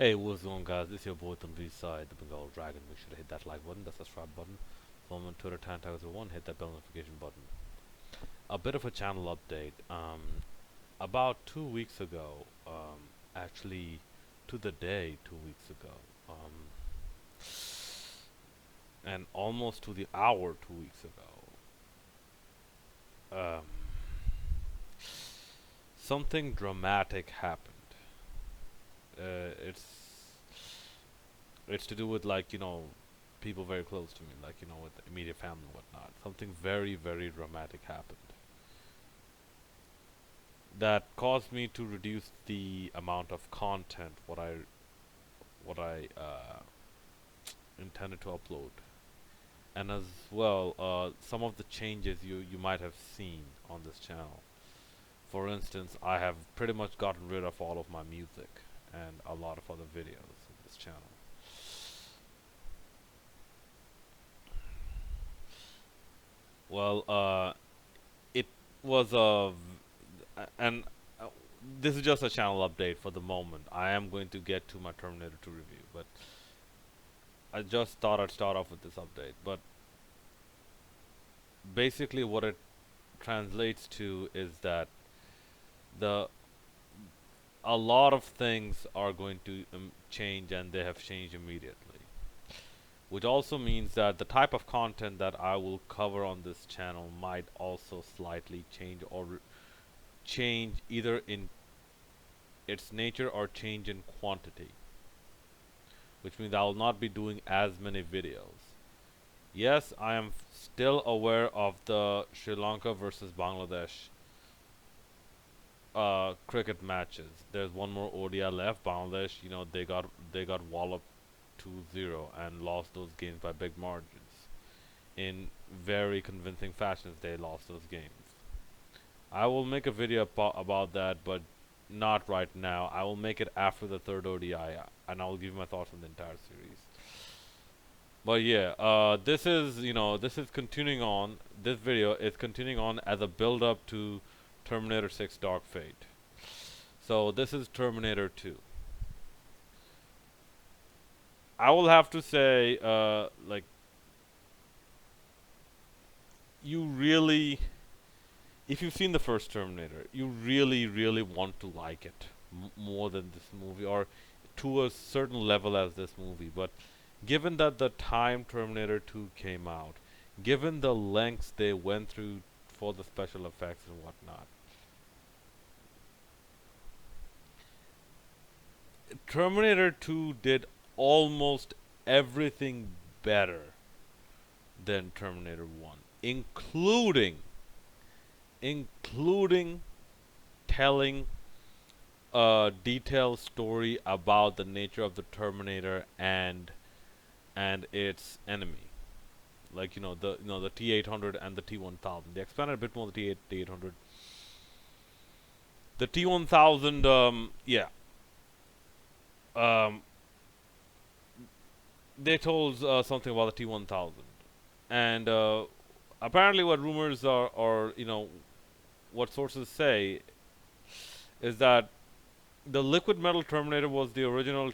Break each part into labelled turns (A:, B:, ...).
A: Hey, what's going on, guys? It's your boy, the B-side, the Bengal Dragon. Make sure to hit that like button, that subscribe button. Follow me on Twitter, TanTags01, hit that bell notification button. A bit of a channel update. About 2 weeks ago, actually, to the day, 2 weeks ago, and almost to the hour 2 weeks ago, something dramatic happened. It's to do with, like, people very close to me, like, with the immediate family and whatnot. Something very, very dramatic happened that caused me to reduce the amount of content what I intended to upload, and as well some of the changes you might have seen on this channel. For instance, I have pretty much gotten rid of all of my music and a lot of other videos on this channel. Well, it was and this is just a channel update for the moment. I am going to get to my Terminator 2 review, but I just thought I'd start off with this update. But basically, what it translates to is that the a lot of things are going to change, and they have changed immediately. Which also means that the type of content that I will cover on this channel might also slightly change, or change either in its nature or change in quantity. Which means I will not be doing as many videos. Yes, I am still aware of the Sri Lanka versus Bangladesh cricket matches. There's one more ODI left. Bangladesh, they got walloped 2-0 and lost those games by big margins. In very convincing fashions, they lost those games. I will make a video about that, but not right now. I will make it after the third ODI, and I will give my thoughts on the entire series. But yeah, this is continuing on. This video is continuing on as a build-up to Terminator 6: Dark Fate. So this is Terminator 2. I will have to say, like, you really, if you've seen the first Terminator, you really, really want to like it more than this movie, or to a certain level as this movie. But given that the time Terminator 2 came out, given the lengths they went through for the special effects and whatnot, Terminator 2 did almost everything better than Terminator 1, including telling a detailed story about the nature of the Terminator and its enemy. Like, the T-800 and the T-1000. They expanded a bit more the T-800. The T-1000, yeah. Um, they told something about the T-1000, and apparently, what rumors are, or what sources say, is that the liquid metal Terminator was the original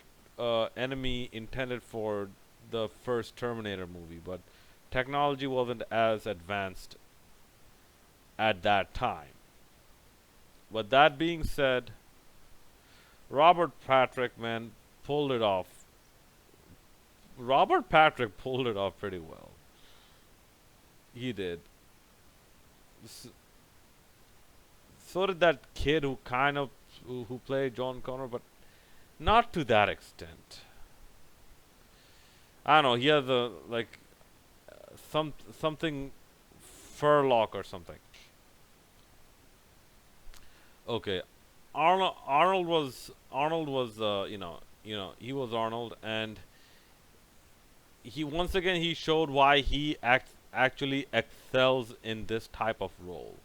A: enemy intended for the first Terminator movie, but technology wasn't as advanced at that time. But that being said, Robert Patrick, man, pulled it off. Robert Patrick pulled it off pretty well. He did. So did that kid who kind of who played John Connor, but not to that extent. I don't know. He has a like something Furlock or something. Okay, Arnold was he was Arnold, and he once again he showed why he actually excels in this type of role,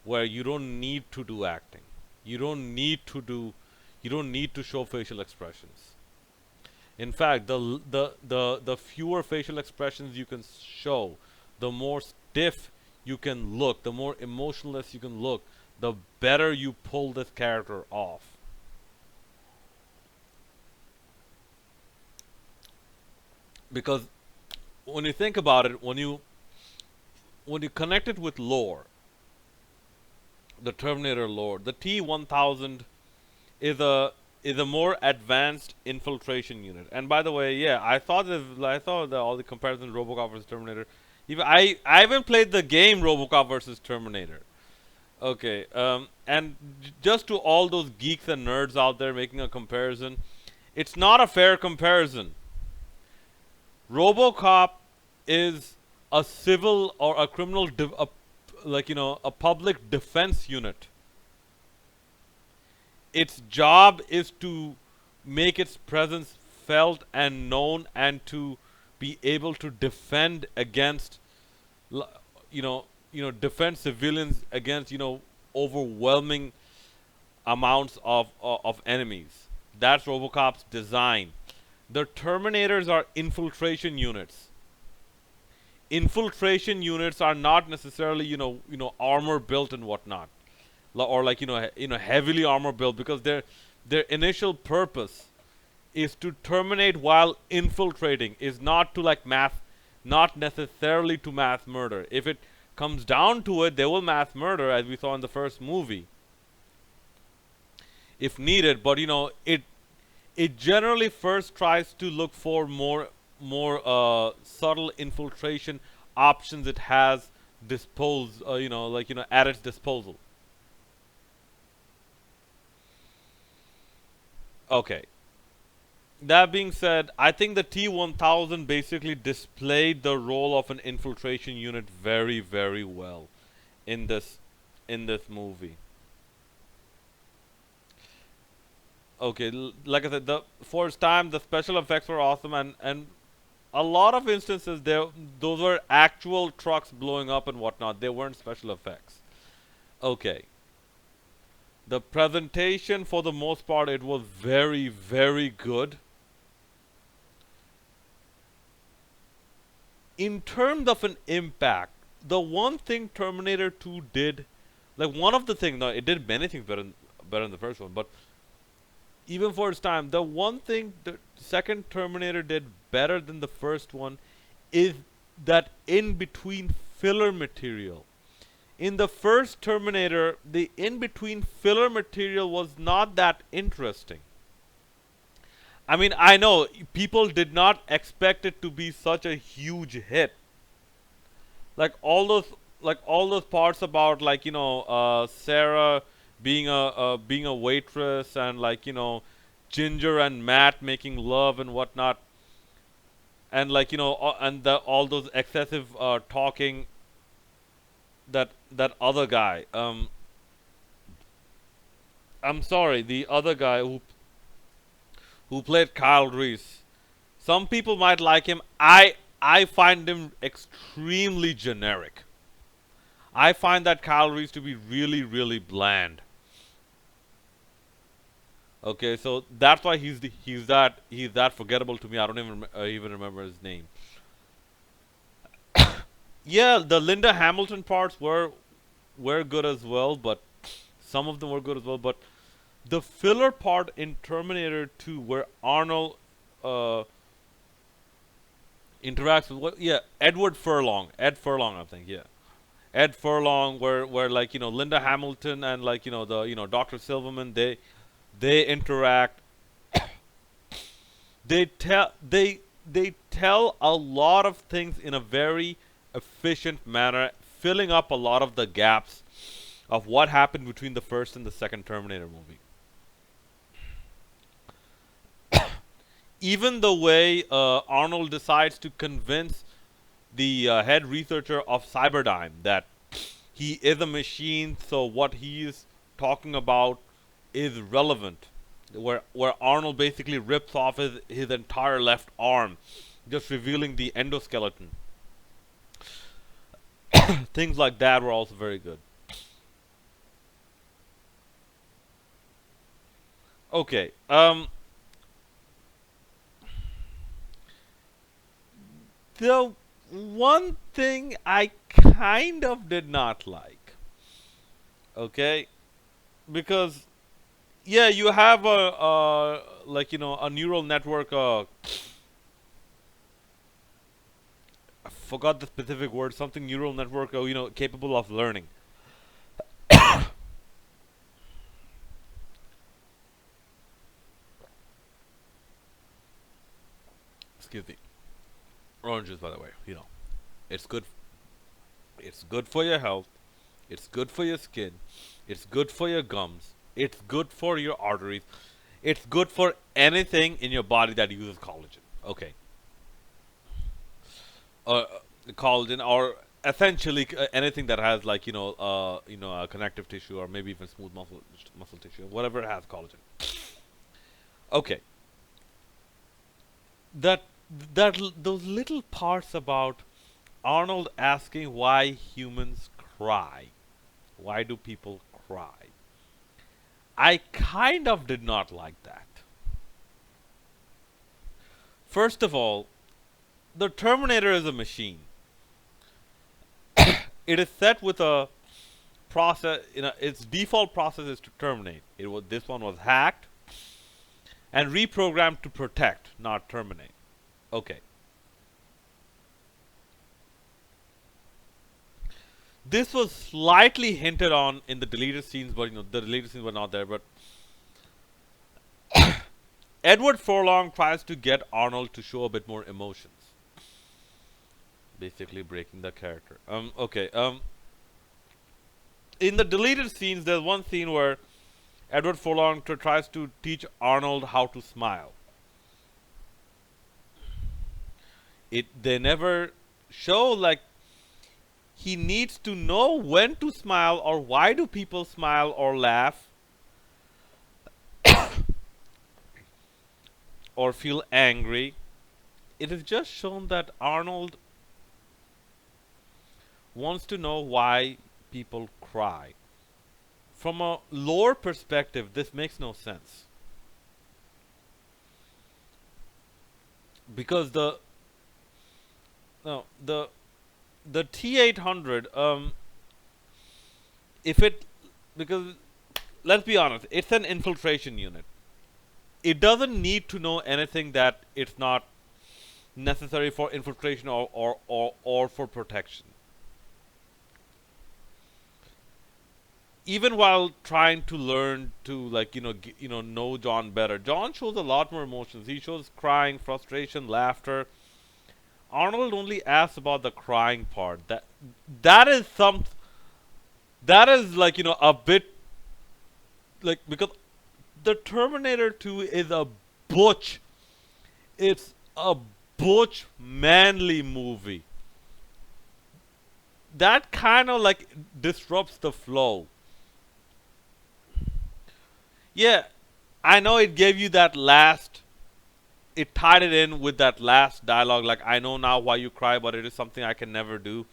A: where you don't need to do acting. You don't need to do. You don't need to show facial expressions. In fact, the fewer facial expressions you can show, the more stiff you can look, the more emotionless you can look, the better you pull this character off. because when you think about it, when you connect it with lore, the Terminator lore, the T-1000 is a more advanced infiltration unit. And by the way, yeah, I thought that all the comparisons RoboCop versus Terminator. Even I haven't played the game RoboCop versus Terminator. Okay, and just to all those geeks and nerds out there making a comparison, it's not a fair comparison. RoboCop is a civil or a criminal, a public defense unit. Its job is to make its presence felt and known, and to be able to defend against, you know, defend civilians against, overwhelming amounts of enemies. That's RoboCop's design. The Terminators are infiltration units. Infiltration units are not necessarily, armor built and whatnot, or like, heavily armor built, because their initial purpose is to terminate while infiltrating, is not to like not necessarily to mass murder. If it comes down to it, they will mass murder, as we saw in the first movie, if needed. But it generally first tries to look for more subtle infiltration options it has at its disposal. Okay. That being said, I think the T-1000 basically displayed the role of an infiltration unit very, very well in this movie. Okay, like I said, the for its time, the special effects were awesome, and a lot of instances there, those were actual trucks blowing up and whatnot. They weren't special effects. Okay, the presentation for the most part, it was very, very good. In terms of an impact, the one thing Terminator 2 did, like one of the things, no, it did many things better than the first one, but even for its time, the one thing the second Terminator did better than the first one is that in between filler material. In the first Terminator, the in between filler material was not that interesting. I mean, I know people did not expect it to be such a huge hit. Like all those parts about, like, Sarah being a waitress, and like, Ginger and Matt making love and whatnot, and like, and all those excessive talking, that other guy, I'm sorry, the other guy who played Kyle Reese. Some people might like him. I find him extremely generic. I find that Kyle Reese to be really, really bland. Okay, so that's why he's that forgettable to me. I don't even remember his name. Yeah, the Linda Hamilton parts were good as well, but some of them were good as well. But the filler part in Terminator 2, where Arnold uh, interacts with Ed Furlong, I think, yeah. Ed Furlong, where like, Linda Hamilton and, like, the Dr. Silverman, they interact. They tell a lot of things in a very efficient manner, filling up a lot of the gaps of what happened between the first and the second Terminator movie. Even the way Arnold decides to convince the head researcher of Cyberdyne that he is a machine, so what he is talking about is relevant. Where Arnold basically rips off his entire left arm, just revealing the endoskeleton. Things like that were also very good. Okay. The one thing I kind of did not like. Okay, because yeah, you have a like, a neural network forgot the specific word, something neural network, or capable of learning. Excuse me. Orange juice, by the way, it's good. It's good for your health. It's good for your skin. It's good for your gums. It's good for your arteries. It's good for anything in your body that uses collagen. Okay. Uh, Collagen, or essentially anything that has like connective tissue, or maybe even smooth muscle tissue, whatever has collagen. Okay. That those little parts about Arnold asking why humans cry. Why do people cry? I kind of did not like that. First of all, the Terminator is a machine. It is set with a process. Its default process is to terminate. This one was hacked and reprogrammed to protect, not terminate. Okay. This was slightly hinted on in the deleted scenes, but the deleted scenes were not there. But Edward Furlong tries to get Arnold to show a bit more emotions, basically breaking the character. Okay. In the deleted scenes, there's one scene where Edward Furlong tries to teach Arnold how to smile. They never show like he needs to know when to smile, or why do people smile or laugh or feel angry. It is just shown that Arnold wants to know why people cry. From a lore perspective, this makes no sense. Because the T-800, if it, because let's be honest, it's an infiltration unit. It doesn't need to know anything that it's not necessary for infiltration or for protection. Even while trying to learn to know John better, John shows a lot more emotions. He shows crying, frustration, laughter. Arnold only asks about the crying part. That is a bit like, because the Terminator 2 is a butch. It's a butch manly movie. That kind of like disrupts the flow. Yeah, I know it gave you that last. It tied it in with that last dialogue. Like, I know now why you cry, but it is something I can never do.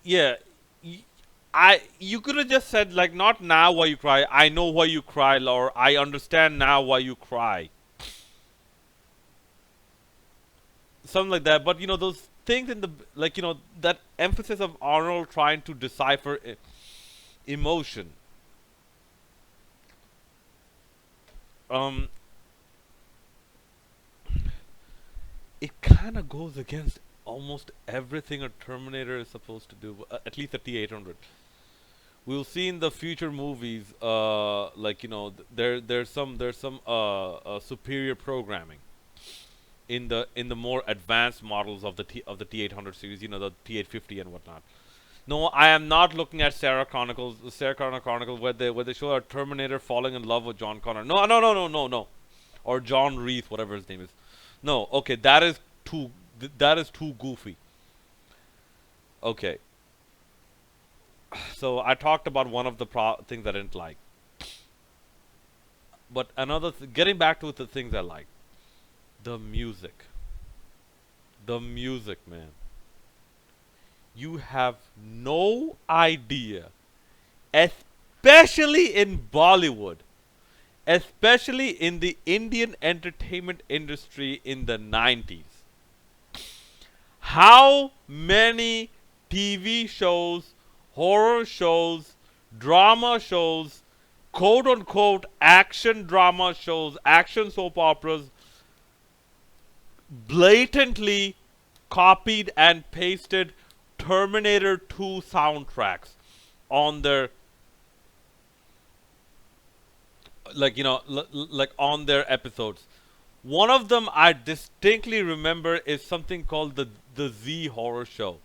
A: Yeah, you could have just said like, not now why you cry. I know why you cry, or I understand now why you cry. Something like that. But those things in the that emphasis of Arnold trying to decipher emotion. Um, it kind of goes against almost everything a Terminator is supposed to do. At least the T-800. We'll see in the future movies. There's some superior programming in the more advanced models of the T-800 series. The T-850 and whatnot. No, I am not looking at Sarah Connor Chronicles, where they show a Terminator falling in love with John Connor. No, no, no, no, no, no, or John Reese, whatever his name is. No, okay, that is too goofy. Okay, so I talked about one of the things I didn't like, but getting back to the things I like, the music, man. You have no idea, especially in Bollywood, especially in the Indian entertainment industry in the 90s, how many TV shows, horror shows, drama shows, quote unquote action drama shows, action soap operas blatantly copied and pasted Terminator 2 soundtracks on their like on their episodes. One of them I distinctly remember is something called the Z Horror Show.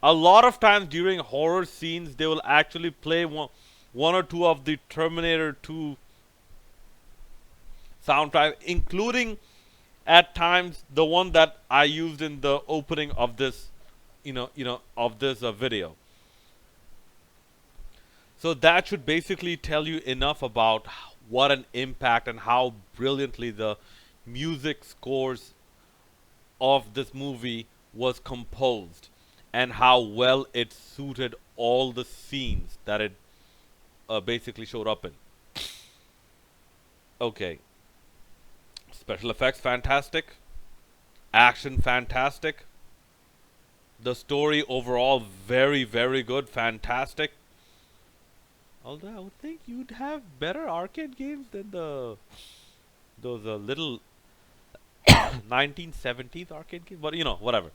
A: A lot of times during horror scenes, they will actually play one or two of the Terminator 2 soundtrack, including at times the one that I used in the opening of this, of this video. So that should basically tell you enough about what an impact and how brilliantly the music scores of this movie was composed and how well it suited all the scenes that it basically showed up in. Okay, special effects fantastic, action fantastic, the story overall very very good, fantastic. Although I would think you'd have better arcade games than those little 1970s arcade games, but whatever.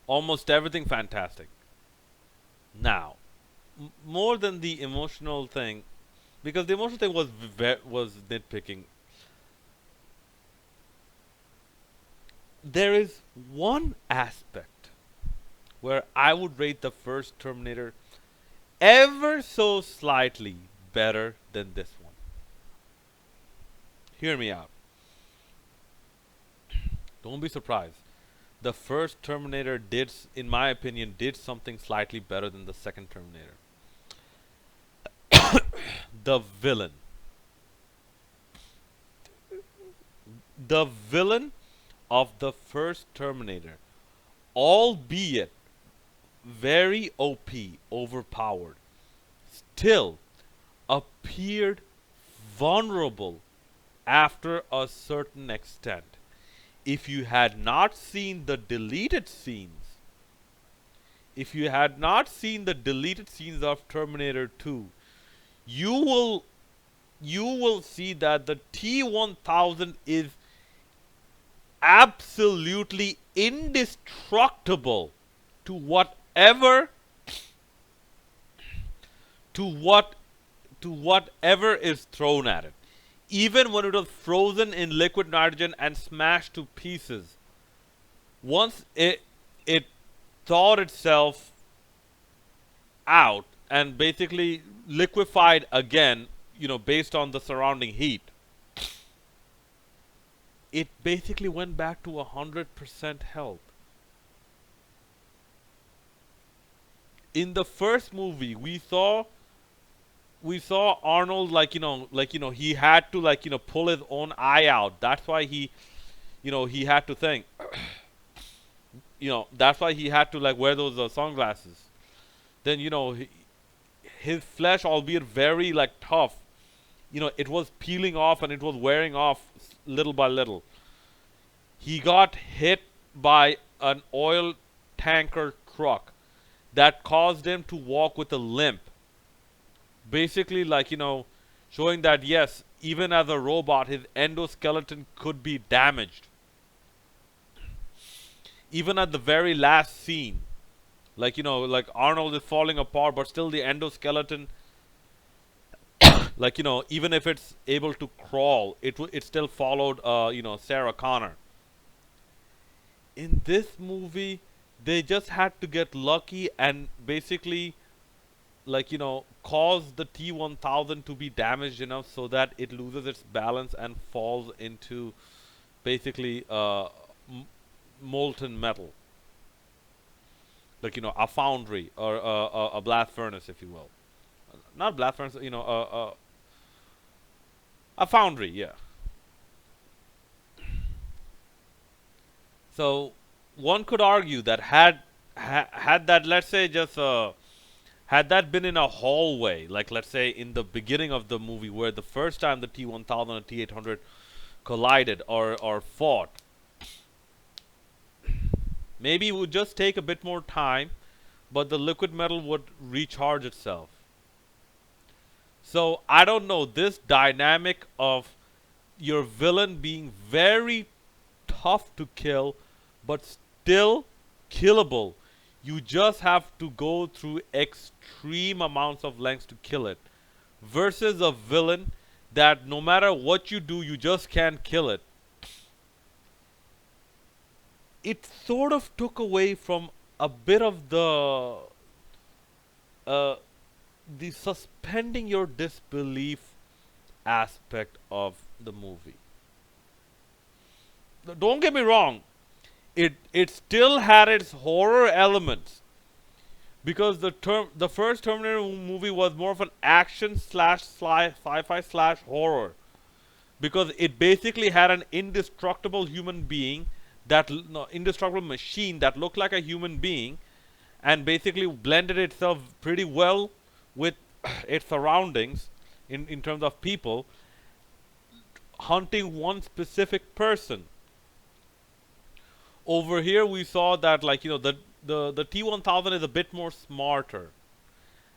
A: Almost everything fantastic. Now, more than the emotional thing, because the emotional thing was nitpicking. There is one aspect where I would rate the first Terminator ever so slightly better than this one. Hear me out. Don't be surprised. The first Terminator did, in my opinion, did something slightly better than the second Terminator. The villain. The villain of the first Terminator, albeit very OP, overpowered, still appeared vulnerable after a certain extent. If you had not seen the deleted scenes, of Terminator 2, you will see that the T-1000 is absolutely indestructible to whatever to whatever is thrown at it. Even when it was frozen in liquid nitrogen and smashed to pieces, once it thawed itself out and basically liquefied again, based on the surrounding heat, it basically went back to 100% health. In the first movie, we saw Arnold, he had to pull his own eye out. That's why he had to think. That's why he had to wear those sunglasses. Then his flesh, albeit very tough, it was peeling off and it was wearing off little by little. He got hit by an oil tanker truck that caused him to walk with a limp. Basically, showing that yes, even as a robot, his endoskeleton could be damaged. Even at the very last scene, Arnold is falling apart, but still the endoskeleton, even if it's able to crawl, it still followed, Sarah Connor. In this movie, they just had to get lucky and basically, cause the T-1000 to be damaged enough so that it loses its balance and falls into basically molten metal. A foundry or a blast furnace, if you will. Not blast furnace, a foundry, yeah. So one could argue that had that, let's say, just had that been in a hallway, let's say in the beginning of the movie where the first time the T-1000 and T-800 collided or fought, maybe it would just take a bit more time, but the liquid metal would recharge itself. So I don't know, this dynamic of your villain being very tough to kill, but still killable. You just have to go through extreme amounts of lengths to kill it. Versus a villain that no matter what you do, you just can't kill it. It sort of took away from a bit of uh, the suspending your disbelief aspect of the movie. Don't get me wrong, it still had its horror elements because the first Terminator movie was more of an action slash sci-fi slash horror because it basically had an indestructible human being that no, indestructible machine that looked like a human being and basically blended itself pretty well with its surroundings in terms of people hunting one specific person. Over here we saw that like the T1000 is a bit more smarter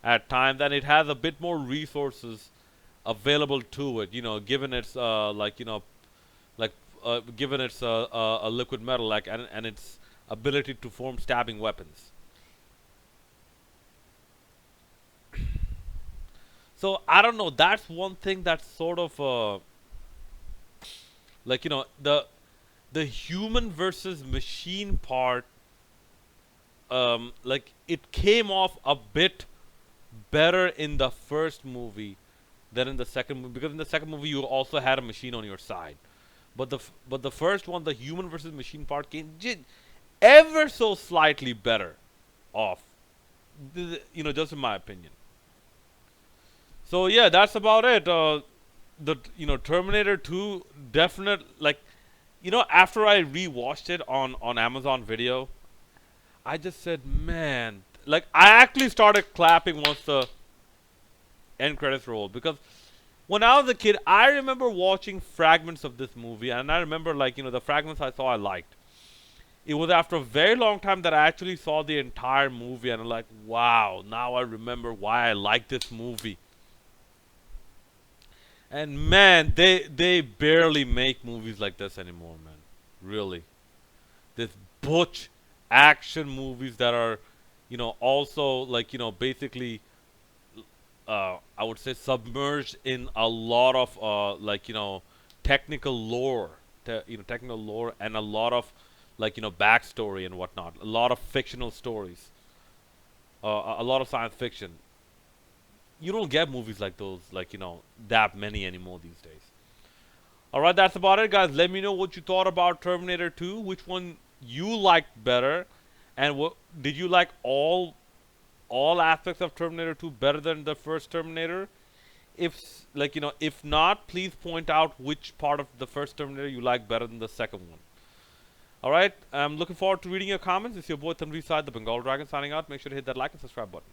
A: at times and it has a bit more resources available to it, given its like given its a liquid metal like and its ability to form stabbing weapons. So I don't know, that's one thing that's sort of like the human versus machine part, like it came off a bit better in the first movie than in the second movie because in the second movie you also had a machine on your side, but the first one, the human versus machine part, came ever so slightly better off, just in my opinion. So yeah, that's about it. The Terminator 2 definite like after I rewatched it on Amazon Video, I just said, man, like I actually started clapping once the end credits rolled because when I was a kid, I remember watching fragments of this movie, and I remember like the fragments I saw I liked. It was after a very long time that I actually saw the entire movie, and I'm like, wow, now I remember why I like this movie. And man, they barely make movies like this anymore, man. Really, this butch action movies that are, also like basically, I would say submerged in a lot of like technical lore, technical lore, and a lot of like backstory and whatnot. A lot of fictional stories, a lot of science fiction. You don't get movies like those, like that many anymore these days. All right, that's about it, guys. Let me know what you thought about Terminator 2. Which one you liked better, and what did you like all aspects of Terminator 2 better than the first Terminator? If like if not, please point out which part of the first Terminator you like better than the second one. All right, I'm looking forward to reading your comments. It's your boy Tanvi Saad, the Bengal Dragon, signing out. Make sure to hit that like and subscribe button.